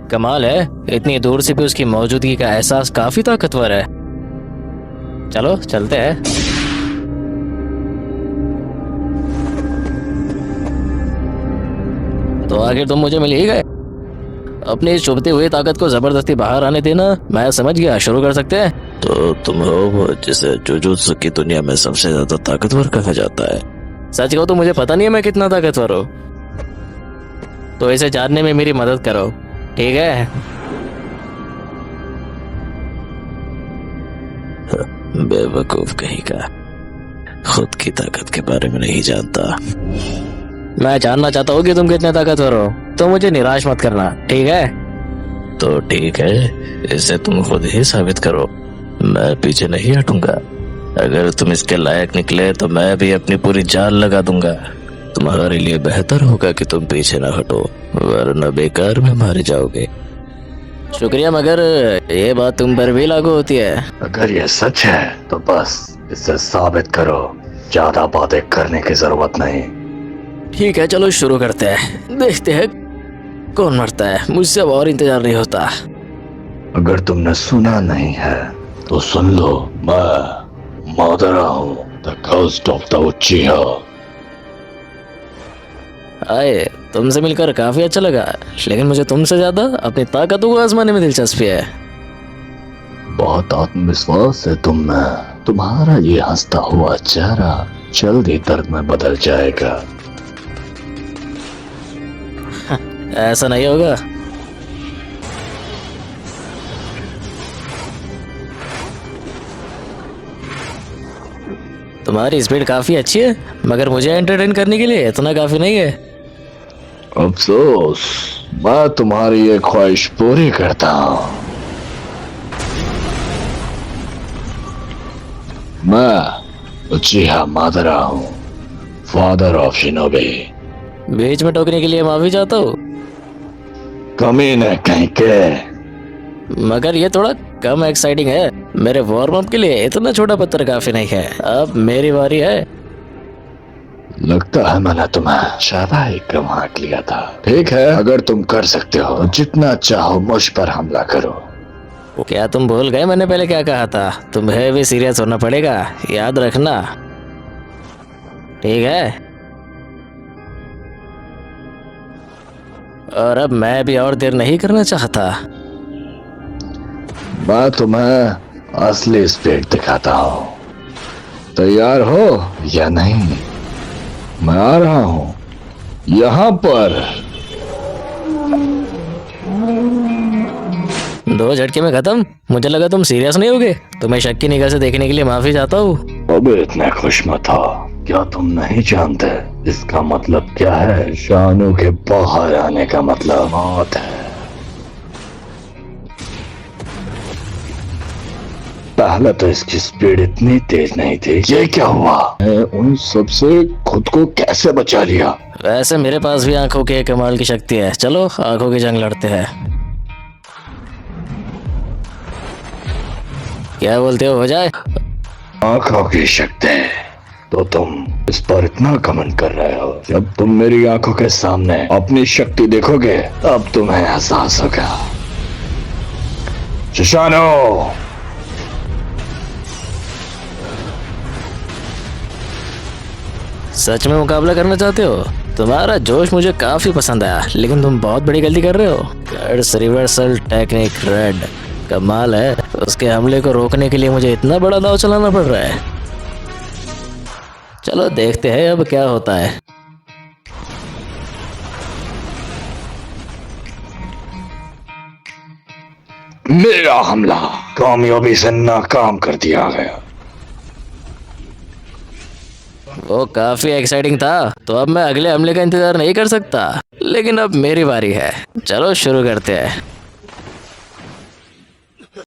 कमाल है, इतनी दूर से भी उसकी मौजूदगी का एहसास काफी ताकतवर है। चलो चलते हैं। तो आखिर तुम मुझे मिल ही गए। अपनी इस चुभती हुई ताकत को जबरदस्ती बाहर आने देना। मैं समझ गया, शुरू कर सकते हैं। तो तुम हो वो जिसे जुजुत्सु की दुनिया में सबसे ज्यादा ताकतवर कहा जाता है। सच कहूं तो मुझे पता नहीं है मैं कितना ताकतवर हूँ, तो इसे जानने में मेरी मदद करो, ठीक है? बेवकूफ कहीं का, खुद की ताकत के बारे में नहीं जानता। मैं जानना चाहता हूँ कि तुम कितने ताकतवर हो, तो मुझे निराश मत करना, ठीक है? तो ठीक है, इसे तुम खुद ही साबित करो। मैं पीछे नहीं हटूंगा। अगर तुम इसके लायक निकले तो मैं भी अपनी पूरी जान लगा दूंगा। तुम्हारे लिए बेहतर होगा कि तुम पीछे ना हटो, वरना बेकार में मारे जाओगे। शुक्रिया, मगर ये बात तुम पर भी लागू होती है। अगर ये सच है तो बस इसे साबित करो, ज्यादा बातें करने की जरूरत नहीं। ठीक है, चलो शुरू करते हैं। देखते हैं कौन मरता है। मुझसे अब और इंतजार नहीं होता। अगर तुमने सुना नहीं है तो सुन लो, मैं मादरा हूँ, द घोस्ट ऑफ द उचिहा। आए, तुमसे मिलकर काफी अच्छा लगा, लेकिन मुझे तुमसे ज्यादा अपनी ताकतों को आजमाने में दिलचस्पी है। बहुत आत्मविश्वास है तुम में। तुम्हारा ये हंसता हुआ चेहरा जल्द ही दर्द में बदल जाएगा। ऐसा नहीं होगा। तुम्हारी स्पीड काफी अच्छी है, मगर मुझे एंटरटेन करने के लिए इतना काफी नहीं है। अफसोस, मैं तुम्हारी ये ख्वाहिश पूरी करता हूँ। मैं उचिहा मादरा हूँ, फादर ऑफ शिनोबी। बीच में टोकने के लिए माफी चाहता हूँ, कमीने कहीं के। मगर ये थोड़ा कम एक्साइटिंग है। मेरे वार्म अप के लिए इतना छोटा पत्थर काफी नहीं है। अब मेरी बारी है। लगता है मैंने तुम्हें ज्यादा ही कम आंक लिया था। ठीक है, अगर तुम कर सकते हो तो जितना चाहो मुझ पर हमला करो। क्या तुम भूल गए मैंने पहले क्या कहा था? तुम्हें भी सीरियस होना पड़ेगा, याद रखना, ठीक है? और अब मैं भी और देर नहीं करना चाहता। मैं तुम्हें असली स्पीड दिखाता हूँ। तैयार हो या नहीं? मैं आ रहा हूँ यहाँ पर। 2 झटके में खत्म। मुझे लगा तुम सीरियस नहीं होगे। तुम्हें शक की निगाह से देखने के लिए माफी चाहता हूँ। अब इतने खुश मत हो। क्या तुम नहीं जानते इसका मतलब क्या है? शानू के बाहर आने का मतलब मौत है। पहले तो इसकी स्पीड इतनी तेज नहीं थी। ये क्या हुआ? उन सबसे खुद को कैसे बचा लिया? वैसे मेरे पास भी आंखों के कमाल की शक्ति है। चलो आंखों की जंग लड़ते हैं। क्या बोलते हो जाए? आंखों की शक्ति? तो तुम इस पर इतना घमंड कर रहे हो। जब तुम मेरी आंखों के सामने अपनी शक्ति देखोगे तब तुम्हें एहसास होगा। शिशानो, सच में मुकाबला करना चाहते हो? तुम्हारा जोश मुझे काफी पसंद आया, लेकिन तुम बहुत बड़ी गलती कर रहे हो। कर्स रिवर्सल टेक्निक रेड, कमाल है। उसके हमले को रोकने के लिए मुझे इतना बड़ा दांव चलाना पड़ रहा है। चलो देखते हैं अब क्या होता है। मेरा हमला कामयाबी से नाकाम कर दिया गया। वो काफी एक्साइटिंग था, तो अब मैं अगले हमले का इंतजार नहीं कर सकता। लेकिन अब मेरी बारी है। चलो शुरू करते हैं।